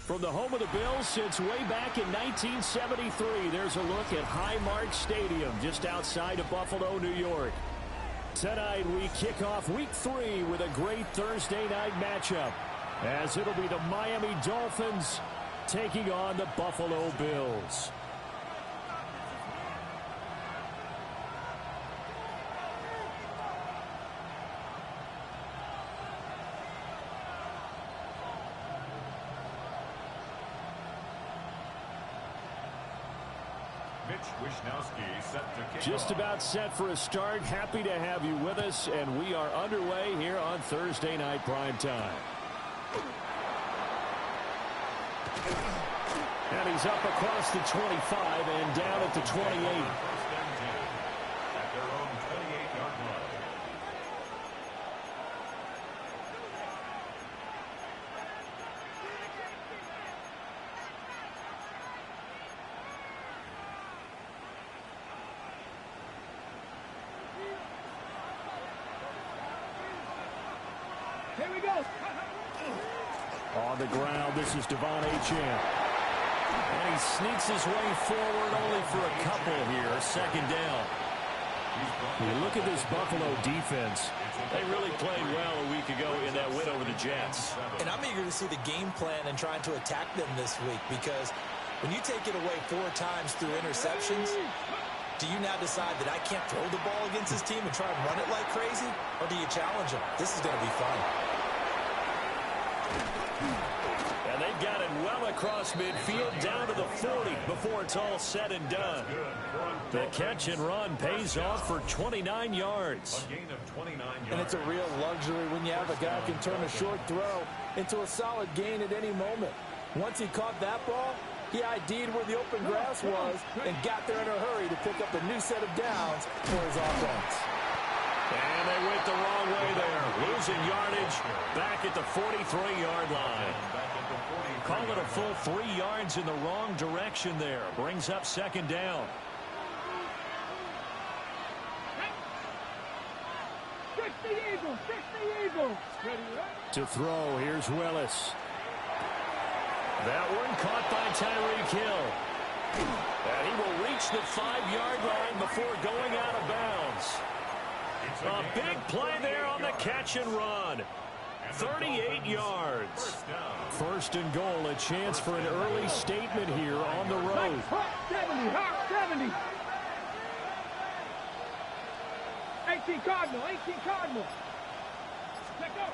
From the home of the Bills since way back in 1973, there's a look at Highmark Stadium just outside of Buffalo, New York. Tonight we kick off Week 3 with a great Thursday night matchup, as it'll be the Miami Dolphins taking on the Buffalo Bills. Just about set for a start. Happy to have you with us, and we are underway here on Thursday Night Primetime. And he's up across the 25 and down at the 28. Here we go. On the ground, this is Devon Achane. And he sneaks his way forward only for a couple here. Second down. You look at this Buffalo defense. They really played well a week ago in that win over the Jets. And I'm eager to see the game plan and trying to attack them this week, because when you take it away 4 times through interceptions, do you now decide that I can't throw the ball against this team and try and run it like crazy? Or do you challenge them? This is going to be fun. And they've got it well across midfield down to the 40 before it's all said and done. The catch and run pays off for 29 yards. And it's a real luxury when you have a guy who can turn a short throw into a solid gain at any moment. Once he caught that ball, he ID'd where the open grass was and got there in a hurry to pick up a new set of downs for his offense. And they went the wrong way there, losing yardage back at the 43-yard line. Call it a full 3 yards in the wrong direction there. Brings up second down. Fix the Eagle. Fix the Eagle. To throw, here's Willis. That one caught by Tyreek Hill. And he will reach the 5-yard line before going out of bounds. A big play there on the catch and run. 38 yards. First and goal, a chance for an early statement here on the road. 70. 18 Cardinal. Let go.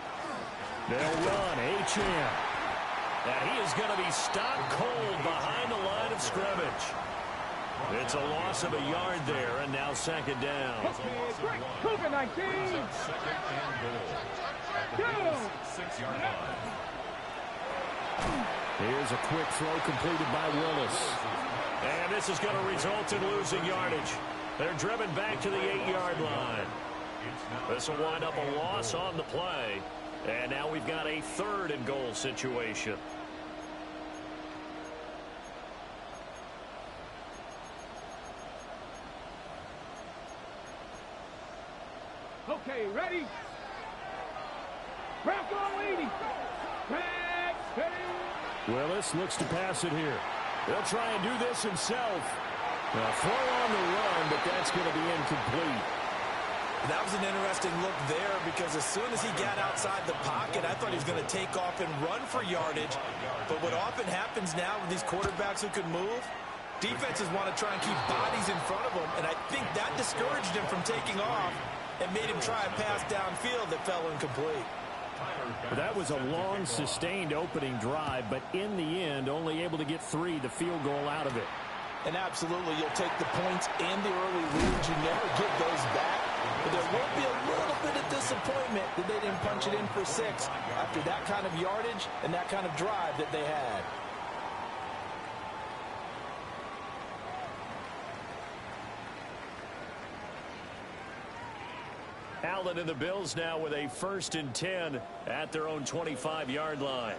They'll run, Achane. And he is going to be stopped cold behind the line of scrimmage. It's a loss of a yard there, and now second down. Cougar 19. Here's a quick throw completed by Willis. And this is going to result in losing yardage. They're driven back to the 8-yard line. This will wind up a loss on the play. And now we've got a third and goal situation. Okay, ready? Bronco 80. Willis looks to pass it here. He'll try and do this himself. A throw on the run, but that's going to be incomplete. That was an interesting look there, because as soon as he got outside the pocket, I thought he was going to take off and run for yardage. But what often happens now with these quarterbacks who can move, defenses want to try and keep bodies in front of them, and I think that discouraged him from taking off and made him try a pass downfield that fell incomplete. That was a long, sustained opening drive, but in the end, only able to get 3, the field goal out of it. And absolutely, you'll take the points and the early leads. You never give those back. But there will be a little bit of disappointment that they didn't punch it in for 6 after that kind of yardage and that kind of drive that they had. Allen and the Bills now with a 1st and 10 at their own 25-yard line.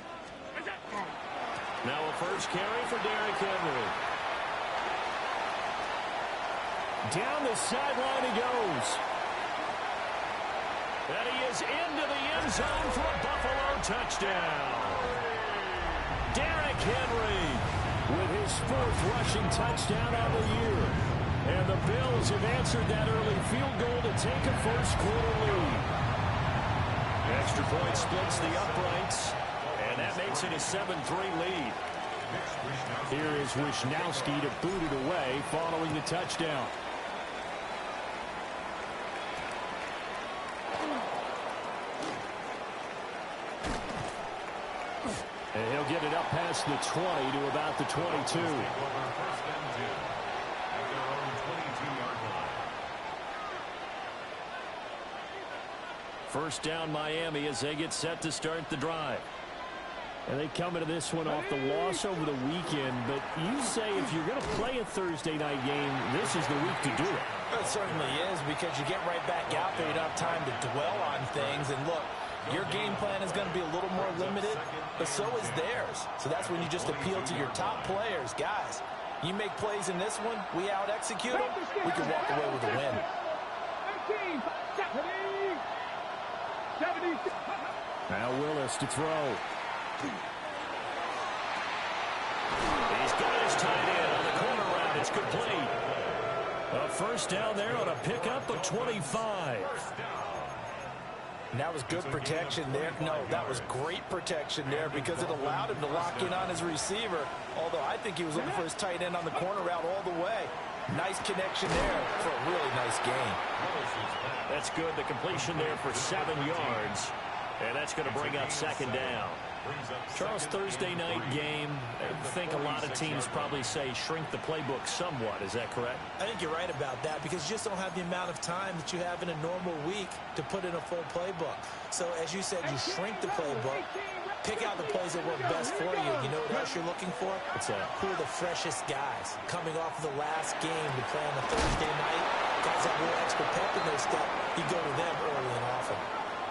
Now a first carry for Derrick Henry. Down the sideline he goes. And he is into the end zone for a Buffalo touchdown. Derrick Henry with his 4th rushing touchdown on the year. And the Bills have answered that early field goal to take a first-quarter lead. Extra point splits the uprights, and that makes it a 7-3 lead. Here is Wisnowski to boot it away following the touchdown. And he'll get it up past the 20 to about the 22. First down Miami as they get set to start the drive. And they come into this one off the loss over the weekend. But you say if you're going to play a Thursday night game, this is the week to do it. It certainly is, because you get right back out there. You don't have time to dwell on things. And look, your game plan is going to be a little more limited, but so is theirs. So that's when you just appeal to your top players. Guys, you make plays in this one, we out-execute them, we can walk away with a win. 70. Now Willis to throw. He's got his tight end on the corner route. It's complete. A first down there on a pickup of 25. And that was good protection there. No, that was great protection there because it allowed him to lock in on his receiver. Although I think he was looking for his tight end on the corner route all the way. Nice connection there for a really nice gain. That's good. The completion there for 7 yards. And that's going to bring up second down. Charles, Thursday night game, I think a lot of teams probably say shrink the playbook somewhat. Is that correct? I think you're right about that because you just don't have the amount of time that you have in a normal week to put in a full playbook. So as you said, you shrink the playbook, pick out the plays that work best for you. You know what else you're looking for? What's that? Who are the freshest guys coming off of the last game to play on a Thursday night? Guys have a little extra pep in their step. You go to them early and often.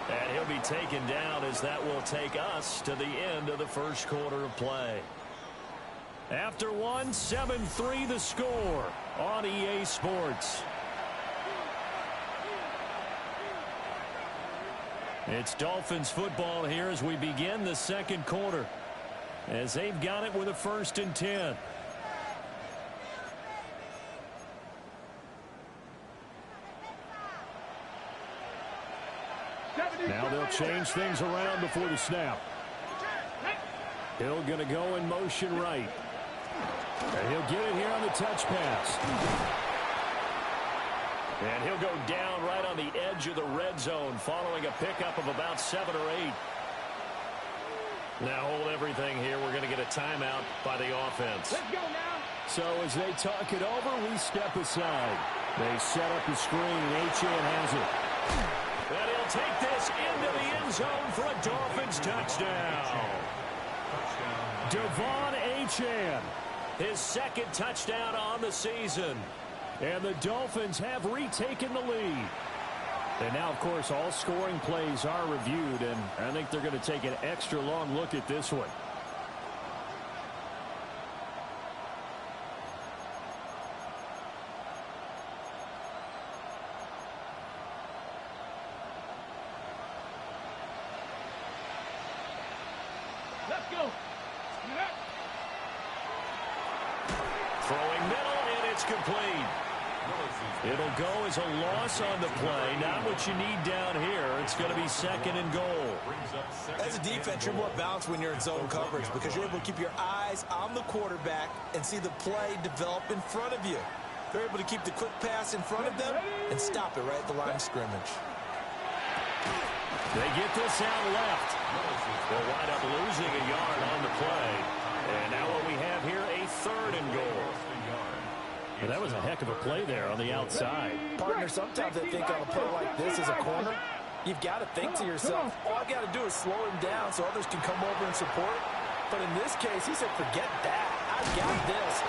And he'll be taken down as that will take us to the end of the first quarter of play. After one, 7-3 the score on EA Sports. It's Dolphins football here as we begin the second quarter. As they've got it with a 1st and 10. Now they'll change things around before the snap. Hill going to go in motion right. And he'll get it here on the touch pass. And he'll go down right on the edge of the red zone following a pickup of about 7 or 8. Now hold everything here. We're going to get a timeout by the offense. Let's go now. So as they talk it over, we step aside. They set up the screen. Achane has it. And he'll take this into the end zone for a Dolphins touchdown. Devon Achane, his 2nd touchdown on the season. And the Dolphins have retaken the lead. And now, of course, all scoring plays are reviewed, and I think they're going to take an extra long look at this one. Let's go. Throwing middle, and it's complete. It'll go as a loss on the play. Not what you need down here. It's going to be 2nd and goal. As a defense, you're more balanced when you're in zone coverage because you're able to keep your eyes on the quarterback and see the play develop in front of you. They're able to keep the quick pass in front of them and stop it right at the line of scrimmage. They get this out left. They'll wind up losing a yard on the play. And now what we have here, a 3rd and goal. Well, that was a heck of a play there on the outside. Partner, sometimes I think on a play like this as a corner, you've got to think to yourself, all I've got to do is slow him down so others can come over and support. But in this case, he said, forget that. I've got this.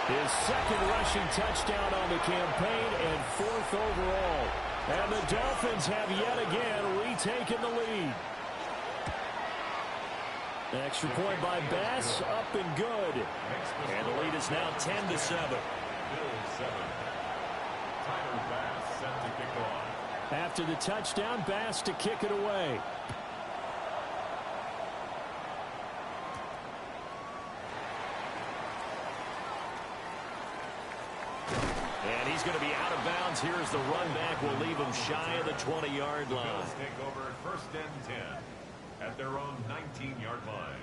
His 2nd rushing touchdown on the campaign and 4th overall. And the Dolphins have yet again retaken the lead. Extra point by Bass, up and good. And the lead is now 10-7. After the touchdown, Bass to kick it away. And he's going to be out of bounds. Here's the run back. Will leave him shy of the 20-yard line. Bills take over at 1st and 10 at their own 19-yard line.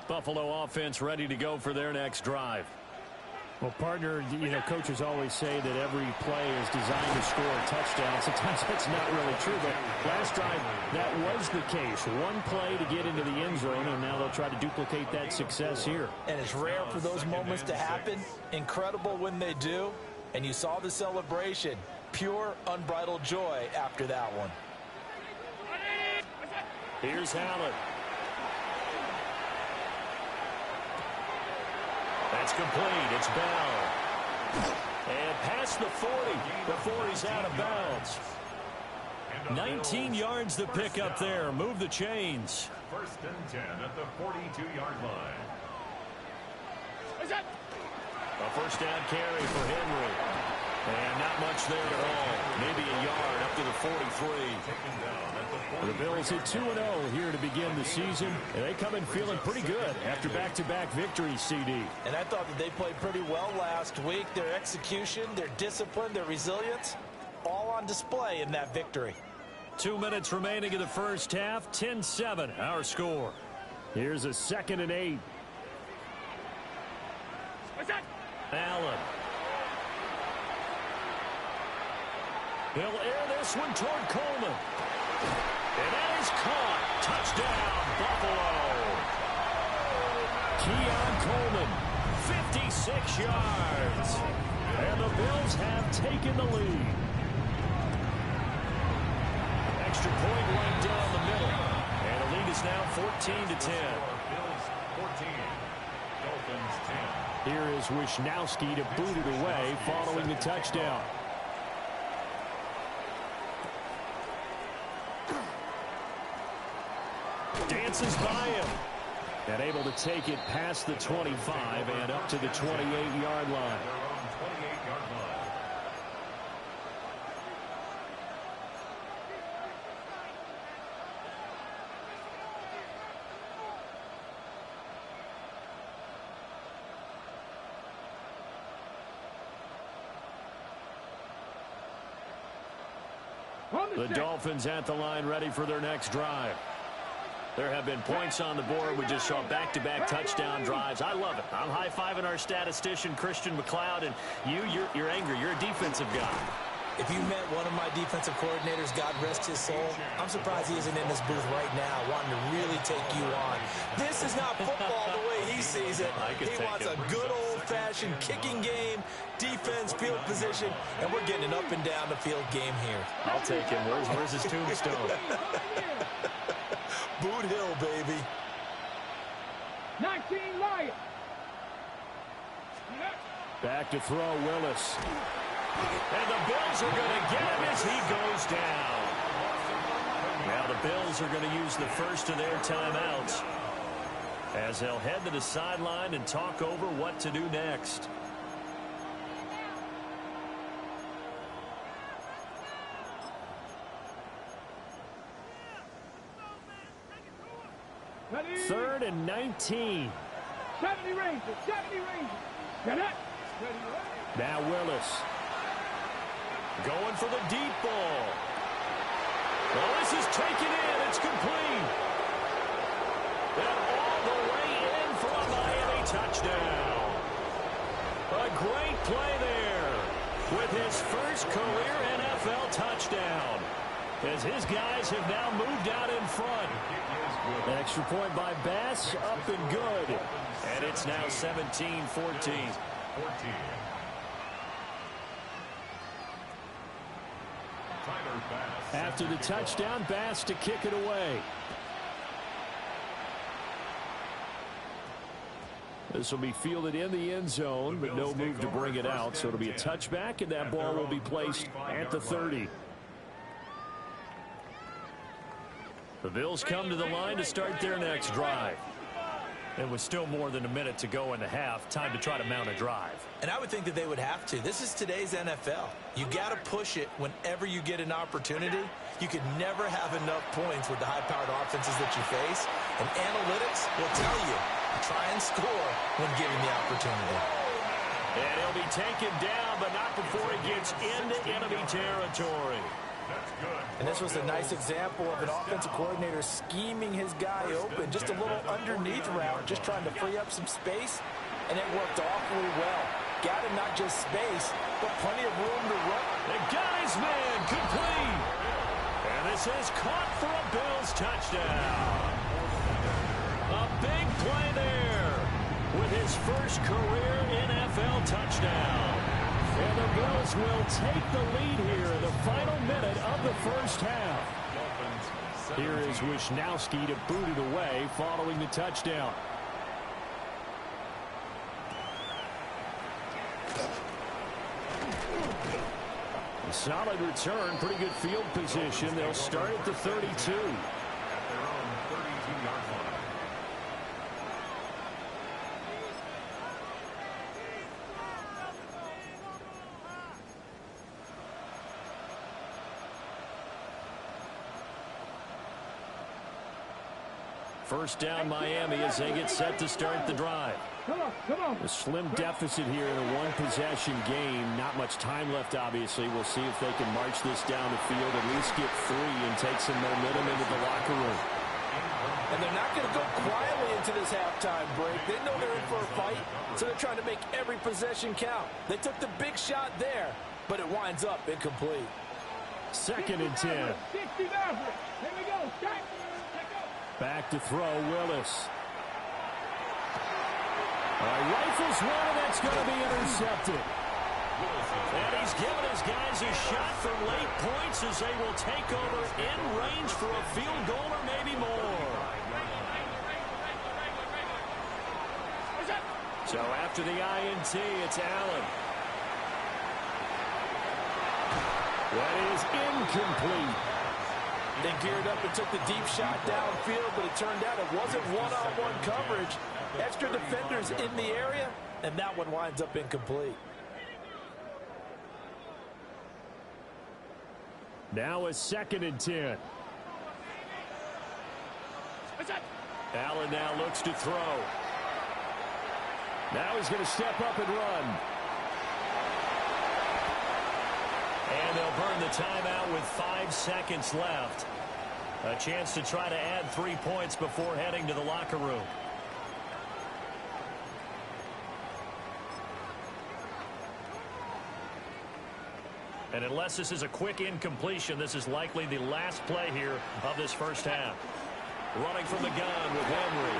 Buffalo offense ready to go for their next drive. Well, partner, coaches always say that every play is designed to score a touchdown. Sometimes that's not really true, but last drive, that was the case. One play to get into the end zone, and now they'll try to duplicate that success here. And it's rare for those moments to happen. Incredible when they do. And you saw the celebration. Pure, unbridled joy after that one. Here's Hallett. That's complete. It's Bell. And past the 40 before he's out of bounds. 19 yards to pick up there. Move the chains. 1st and 10 at the 42-yard line. A first down carry for Henry. And not much there at all. Maybe a yard up to the 43. The Bills hit 2-0 here to begin the season. And they come in feeling pretty good after back-to-back victories, CD. And I thought that they played pretty well last week. Their execution, their discipline, their resilience, all on display in that victory. 2 minutes remaining in the first half. 10-7, our score. Here's a 2nd and 8. Allen. He'll air this one toward Coleman. And that is caught. Touchdown, Buffalo. Keon Coleman, 56 yards. And the Bills have taken the lead. Extra point right down the middle. And the lead is now 14-10. Bills 14, Dolphins 10. Here is Wisnowski to boot it away following the touchdown. Dances by him. And able to take it past the 25 and up to the 28-yard line. The Dolphins at the line ready for their next drive. There have been points on the board. We just saw back-to-back touchdown drives. I love it. I'm high-fiving our statistician, Christian McLeod, and you're angry. You're a defensive guy. If you met one of my defensive coordinators, God rest his soul, I'm surprised he isn't in this booth right now wanting to really take you on. This is not football the way he sees it. He wants a good old-fashioned kicking game, defense, field position, and we're getting an up-and-down-the-field game here. I'll take him. Where's his tombstone? Boot Hill, baby. 19 Lions. Back to throw, Willis. And the Bills are going to get him as he goes down. Now the Bills are going to use the first of their timeouts as they'll head to the sideline and talk over what to do next. Ready? 3rd and 19. 70 Rangers. 70 Rangers. Get it. Ready. Now Willis. Going for the deep ball. Well, this is taken in. It's complete. And all the way in for a Miami touchdown. A great play there with his first career NFL touchdown, as his guys have now moved out in front. An extra point by Bass, up and good. And it's now 17-14. After the touchdown, Bass to kick it away. This will be fielded in the end zone, but no move to bring it out. So it'll be a touchback, and that ball will be placed at the 30. The Bills come to the line to start their next drive. It was still more than a minute to go in the half. Time to try to mount a drive. And I would think that they would have to. This is today's NFL. You got to push it whenever you get an opportunity. You could never have enough points with the high-powered offenses that you face. And analytics will tell you Try and score when given the opportunity. And he'll be taken down, but not before he gets into enemy territory. And this was a nice example of an offensive coordinator scheming his guy open. Just a little underneath route, just trying to free up some space, and it worked awfully well. Got him not just space, but plenty of room to run. They got his man complete. And this is caught for a Bills touchdown. A big play there with his first career NFL touchdown. And the Bills will take the lead here in the final minute of the first half. Here is Wisnowski to boot it away following the touchdown. A solid return, pretty good field position. They'll start at the 32. At their own 32-yard line. First down Miami as they get set to start the drive. Come on. A slim deficit here in a one-possession game. Not much time left, obviously. We'll see if they can march this down the field, at least get 3 and take some momentum into the locker room. And they're not going to go quietly into this halftime break. They know they're in for a fight, so they're trying to make every possession count. They took the big shot there, but it winds up incomplete. 2nd and 10. 60 Maverick. Here we go. Check. Back to throw, Willis. Rifles one, and that's going to be intercepted. And he's given his guys a shot from late points as they will take over in range for a field goal or maybe more. So after the INT, it's Allen. That is incomplete. They geared up and took the deep shot downfield, but it turned out it wasn't one-on-one coverage. Extra defenders in the area, and that one winds up incomplete. Now a 2nd and 10. Allen now looks to throw. Now he's going to step up and run. And they'll burn the timeout with 5 seconds left. A chance to try to add 3 points before heading to the locker room. And unless this is a quick incompletion, this is likely the last play here of this first half. Running from the gun with Henry.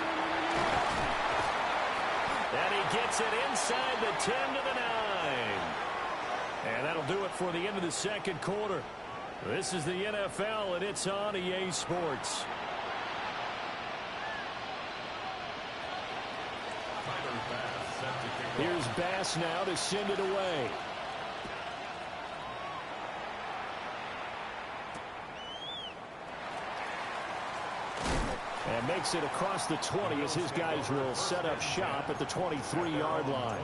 And he gets it inside the 10 to the 9. And that'll do it for the end of the second quarter. This is the NFL, and it's on EA Sports. Here's Bass now to send it away. And makes it across the 20 as his guys will set up shop at the 23-yard line.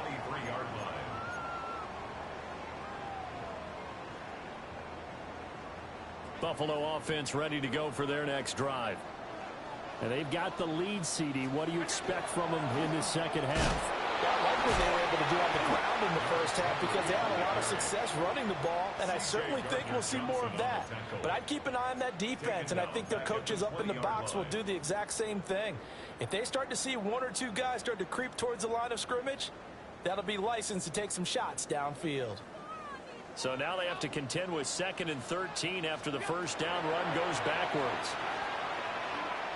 Buffalo offense ready to go for their next drive. And they've got the lead, CD. What do you expect from them in the second half? I like what they were able to do on the ground in the first half because they had a lot of success running the ball, and I certainly think we'll see more of that. But I'd keep an eye on that defense, and I think their coaches up in the box will do the exact same thing. If they start to see 1 or 2 guys start to creep towards the line of scrimmage, that'll be licensed to take some shots downfield. So now they have to contend with 2nd and 13 after the first down run goes backwards.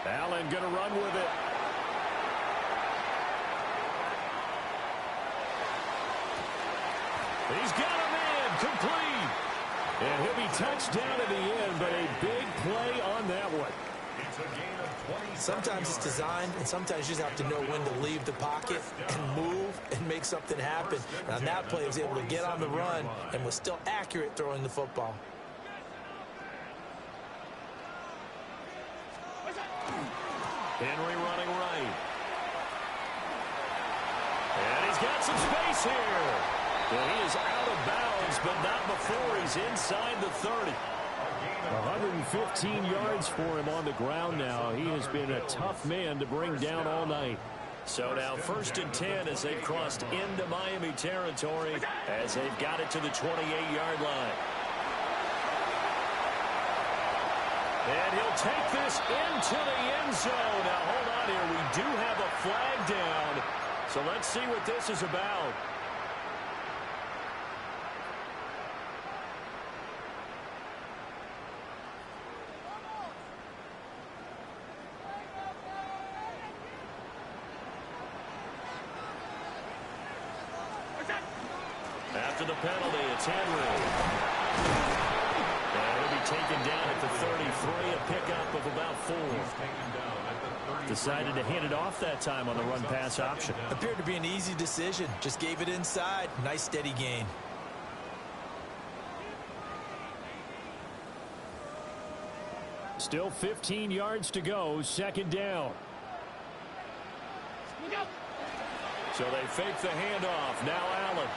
Allen going to run with it. He's got a man complete. And he'll be touched down at the end, but a big play on that one. Sometimes it's designed, and sometimes you just have to know when to leave the pocket and move and make something happen. And on that play, he was able to get on the run and was still accurate throwing the football. Henry running right. And he's got some space here. Well, he is out of bounds, but not before he's inside the 30. 115 yards for him on the ground now. He has been a tough man to bring down all night. So now 1st and 10 as they've crossed into Miami territory as they've got it to the 28-yard line. And he'll take this into the end zone. Now, hold on here. We do have a flag down. So let's see what this is about. After the penalty, it's Henry. And he'll be taken down at the 33, a pickup of about 4. Decided to hand it off that time on the run-pass option. Appeared to be an easy decision. Just gave it inside. Nice, steady gain. Still 15 yards to go, 2nd down. So they fake the handoff. Now Allen.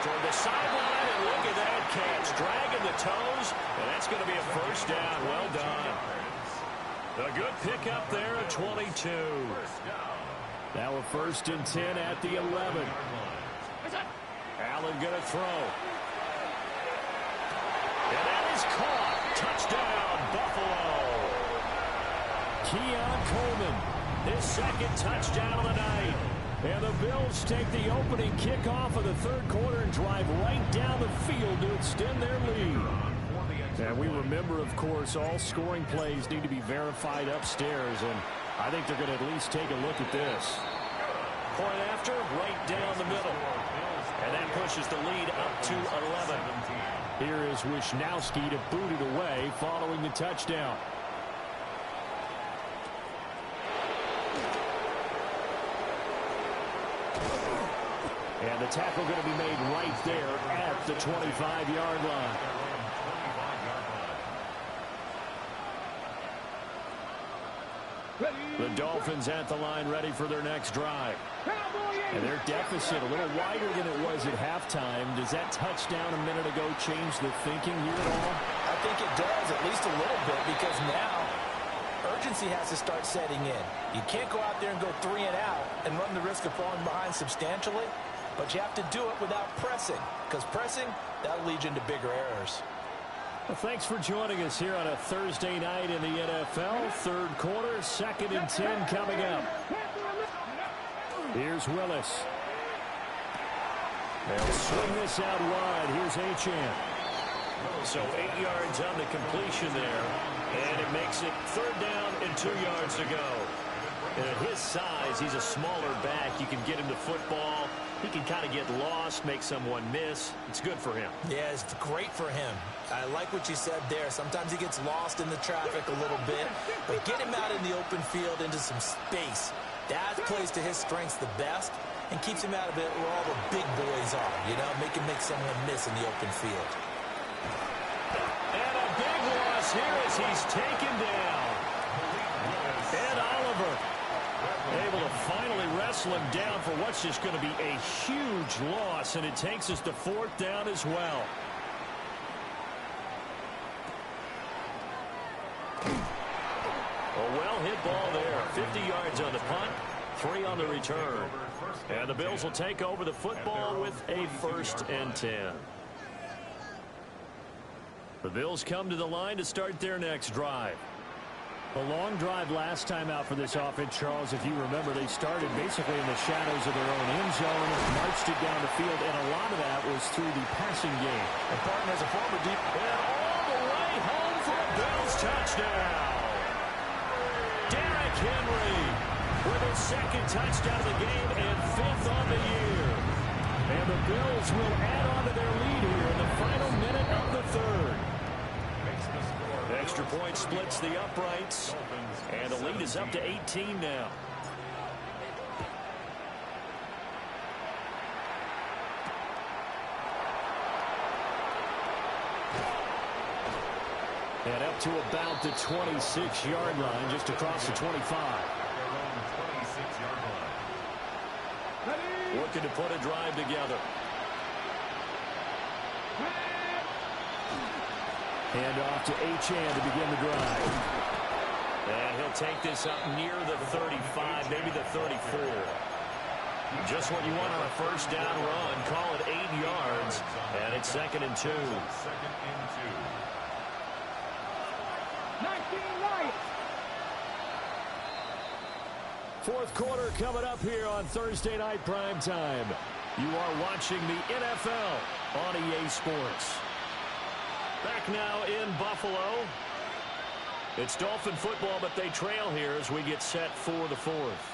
Toward the sideline, and look at that catch. Dragging the toes, and that's going to be a 1st down. Well done. A good pickup there at 22. Now a 1st and 10 at the 11. Allen going to throw. And that is caught. Touchdown, Buffalo. Keon Coleman, his 2nd touchdown of the night. And the Bills take the opening kickoff of the 3rd quarter and drive right down the field to extend their lead. And we remember, of course, all scoring plays need to be verified upstairs, and I think they're going to at least take a look at this. Point after, right down the middle. And that pushes the lead up to 11. Here is Wisnowski to boot it away following the touchdown. And the tackle going to be made right there at the 25-yard line. The Dolphins at the line ready for their next drive. And their deficit a little wider than it was at halftime. Does that touchdown a minute ago change the thinking here at all? I think it does, at least a little bit, because now urgency has to start setting in. You can't go out there and go 3 and out and run the risk of falling behind substantially, but you have to do it without pressing, because pressing, that'll lead you into bigger errors. Well, thanks for joining us here on a Thursday night in the NFL. 3rd quarter, 2nd and 10 coming up. Here's Willis. They'll swing this out wide. Here's Achane. So 8 yards on the completion there. And it makes it 3rd down and 2 yards to go. And at his size, he's a smaller back. You can get him to football. He can kind of get lost, make someone miss. It's good for him. Yeah, it's great for him. I like what you said there. Sometimes he gets lost in the traffic a little bit, but get him out in the open field into some space. That plays to his strengths the best and keeps him out of it where all the big boys are, you know, make him make someone miss in the open field. And a big loss here as he's taken down. Ed Oliver able to finally wrestle him down for what's just going to be a huge loss, and it takes us to 4th down as well. A well-hit ball there. 50 yards on the punt, 3 on the return. And the Bills will take over the football with a 1st and 10. The Bills come to the line to start their next drive. A long drive last time out for this offense, Charles. If you remember, they started basically in the shadows of their own end zone, marched it down the field, and a lot of that was through the passing game. And partner as a former deep. And all the way home for a Bills touchdown. Derrick Henry with his 2nd touchdown of the game and 5th on the year. And the Bills will add on to their lead here in the final minute of the 3rd. Extra point splits the uprights, and the lead is up to 18 now. And up to about the 26-yard line, just across the 25. Looking to put a drive together. Hand off to Achane to begin the drive. And he'll take this up near the 35, maybe the 34. Just what you want on a first down run. Call it 8 yards, and it's 2nd and 2. 2nd and 19 Lions. Fourth quarter coming up here on Thursday Night Primetime. You are watching the NFL on EA Sports. Back now in Buffalo. It's Dolphin football, but they trail here as we get set for the fourth.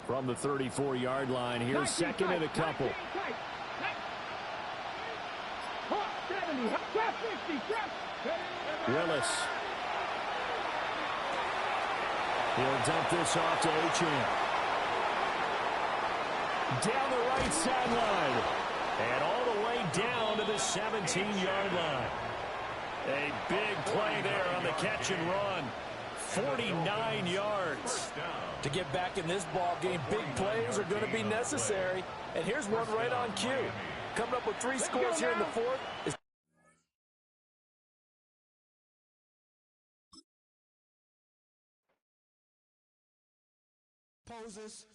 From the 34-yard line, here's 2nd and a couple. 70, 50, Willis. He'll dump this off to Achane. Down the right sideline. And all the way down to the 17-yard line. A big play there on the catch and run. 49 yards. To get back in this ball game, big plays are going to be necessary. And here's one right on cue. Coming up with 3 scores here in the fourth is poses.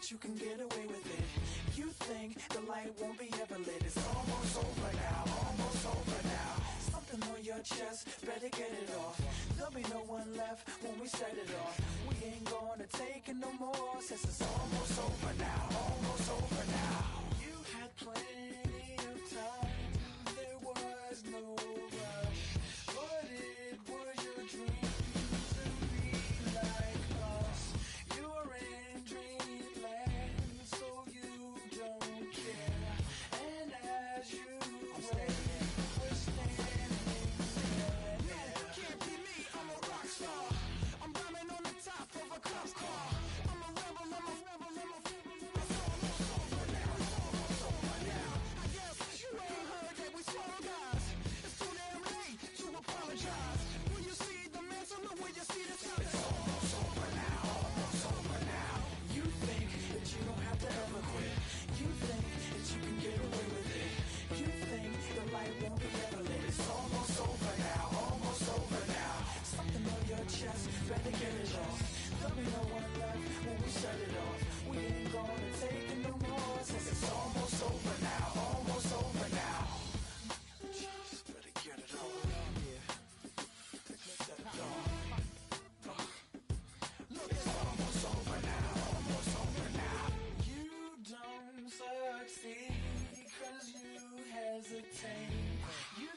You can get away with it. You think the light won't be ever lit. It's almost over now, almost over now. Something on your chest, better get it off. There'll be no one left when we set it off. We ain't gonna take it no more, since it's almost over now, almost over now. You had plenty of time, there was no rush, but it was your dream to be like us. You're in dreamland, so you don't care. And as you wait, we're standing there. No, can't be me, I'm a rock star. I'm rhyming on the top of a cop car. I'm a rebel, I'm a rebel, I'm a it's almost over now, it's almost over now. I guess you ain't heard that we swallow guys. It's too damn late to apologize. Will you see the mantle or will you see the sun? It's almost over now, almost over now. You think that you don't have to ever quit. You think that you can get away with it. You think the light won't be ever lit. It's almost over now, almost over now. Something on your chest, better get it off. There'll be no one left when we shut it off. We ain't gonna take it no more, since it's almost over now, almost over now. Just better get it off. Set it off. Look, it's almost over now, almost over now. You don't succeed 'cause you hesitate. You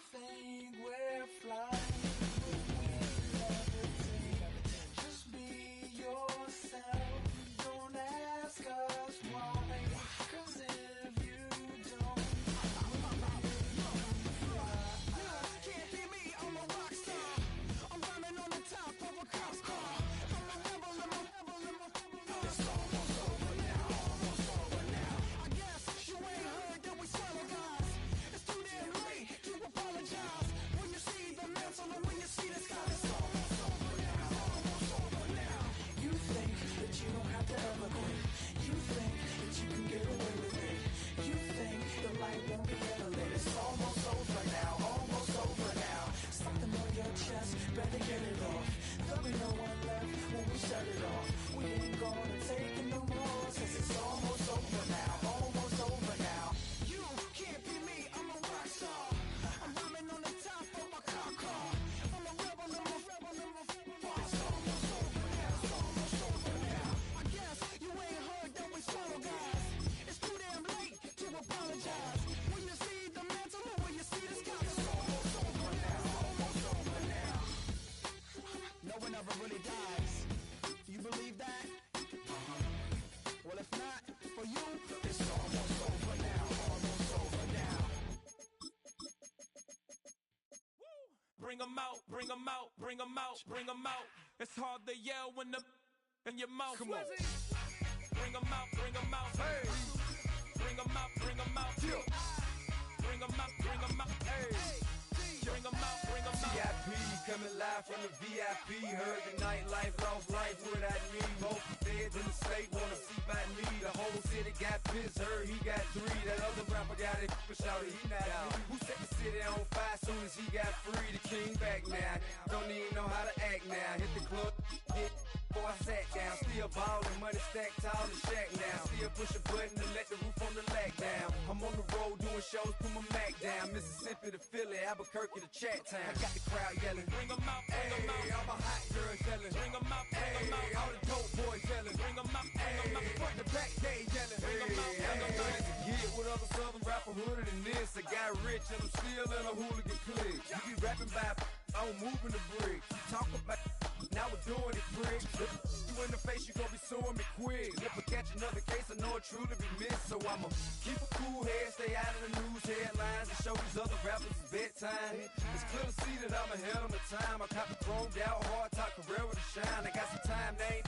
bring them out, bring them out, bring them out, bring them out. It's hard to yell when the in your mouth. Come on. Bring them out, bring them out. Hey. Bring them out, bring them out. Yeah. Bring them out, bring them out. Hey. Bring them out, bring them out. VIP coming live from the VIP. Heard the nightlife, lost life without me. Both feds in the state wanna see by me. The whole city got pissed, heard he got 3. That other rapper got it, but shouted he not out. Who set the city on fire soon as he got free? The king back now, don't even know how to act now. Hit the club, hit. Boy, I sat down, still ballin', money stacked tall and shack now. Still push a button to let the roof on the lag down. I'm on the road doing shows, put my Mac down. Mississippi to Philly, Albuquerque to Chat Town. I got the crowd yelling, Bring them out, bring them out. hey, all my hot girls yelling, Bring them out, bring them out. all the dope boys yelling, Bring them out, bring them out. front to back gay yelling, Bring 'em out, bring 'em out. to get with other southern rapper hooded than this. I got rich and I'm still in a hooligan clique. You be rapping by, I'm moving the bricks. Talk about, now we're doing it, prick. You in the face, you gon' be suing me quick. If I catch another case, I know it truly be missed. So I'ma keep a cool head, stay out of the news headlines, and show these other rappers it's bedtime. It's clear to see that I'm ahead of my time. I cop the chromed out, hard top career with a shine. I got some time, name.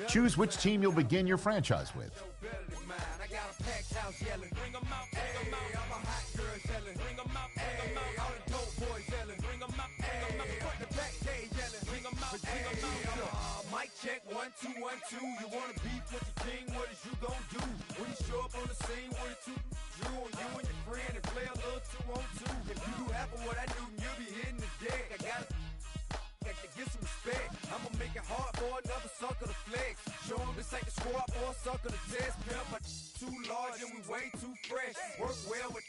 Choose which team you'll begin your franchise with. Better than mine. I got a packed house yelling. Bring them out, bring them out. All my hot girls yelling. Bring them out, bring them out. All the dope boys yelling. Bring them out, bring them out. Front to back gay yelling. Bring them out, bring them out. Mic check 1 2 1 2. You wanna beef with the king? What is you gon' do when you show up on the scene with a 2 Drew on you and your friend and play a little 2 on 2? If you do half of what I do, you'll be hitting the deck. I gotta get some respect. I'ma make it hard for another sucker to flex. Show him this ain't the squad for a sucker to test. Pimp, but too large and we way too fresh. Work well with.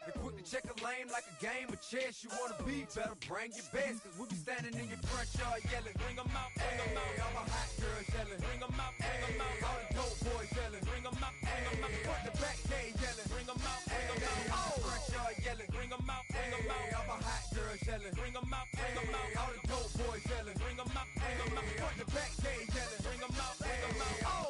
And quick to check a lane like a game of chess. You wanna be better, bring your best. Cause we be standing in your front yard yelling. Bring them out, bring them out. All my hot girls yelling. Bring them out, bring them out. All the dope boys yelling. Bring them out, bring them out. Front to back gay yelling. Bring them out, bring them out. All the front yard yelling. Bring them out, bring them out. All my hot girls yelling. Bring them out, bring them out. All the dope boys yelling. Bring them out, bring them out. Front to back gay yelling. Bring them out, bring them out. Oh!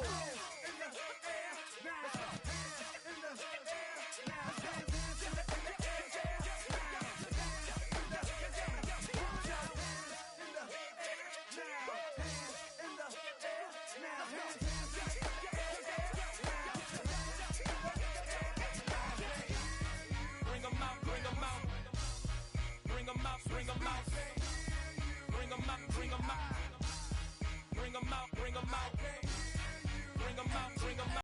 Bring them out, bring them out. Bring them out, bring them out. Bring them out, bring them out. Bring them out, bring them out. Bring them out, bring them out.